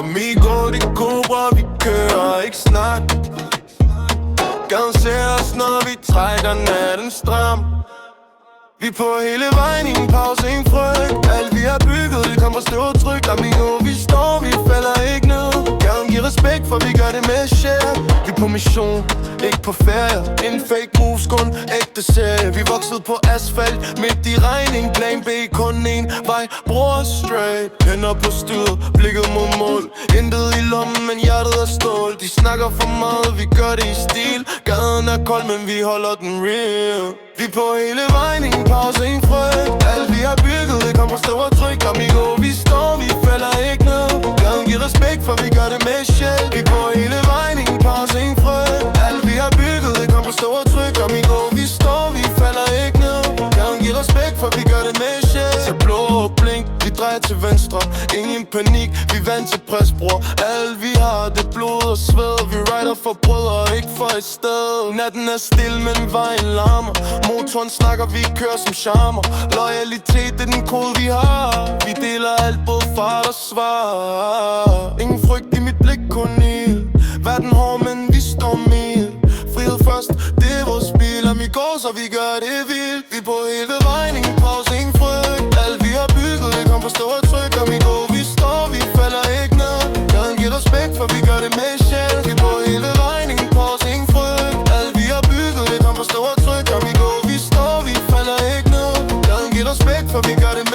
Amigo, det er Cobra, vi kører, ikke snak. Gaden ser os, når vi trækker natten stram. Vi er på hele vejen, ingen pause, ingen frygt. Alt vi har bygget, det kommer stå trygt. Amigo, vi står, vi falder ikke ned. Gaden giver respekt, for vi gør det med share. Vi er på mission, ikke på ferie. En fake moves, kun ægte serie. Vi voksede på asfalt, midt i regning. Plan B, kun en vej, bror straight. Hænder på styret, blikket mod mål. Intet i lommen, men hjertet er stål. De snakker for meget, vi gør det i stil. Gaden er kold, men vi holder den real. Vi er på hele vejen, ingen pause, ingen frygt. Alt vi har bygget, det kommer stå og tryk. Amigo, vi står, vi falder ikke ned. Gaden giver respekt, for vi gør det med sjæl. Vi er på hele vejen, ingen pause, ingen frygt. Alt vi har bygget, det kommer stå og tryk. Amigo, vi står, vi falder ikke ned. Gaden giver respekt, for vi gør det med sjæl. Så blå og blink, vi drejer til venstre. Ingen panik, vi vant til pres, bror. Alt vi har, det blod og sved. Vi rider for brødre, ikke for et sted. Natten er stille, men vejen larmer. Motoren snakker, vi kører som charmer. Loyalitet, det er den kode, vi har. Vi deler alt, både fart og svar. Ingen frygt i mit blik, kun ild. Verden hård, men vi står mil. Frihed først, det er vores bil. Amigos, så vi gør det vildt. Vi er på hele vejen, ingen pause, ingen frygt. Alt vi har bygget, det kommer på stå og tryk. Amigo, vi står, vi falder ikke ned. Gaden giver respekt, for vi gør det med sjæl. Vi er på hele vejen, ingen pause, ingen frygt. Alt vi har bygget, det kommer på stå og tryk. Amigo, vi står, vi falder ikke ned. Gaden giver respekt, for vi gør det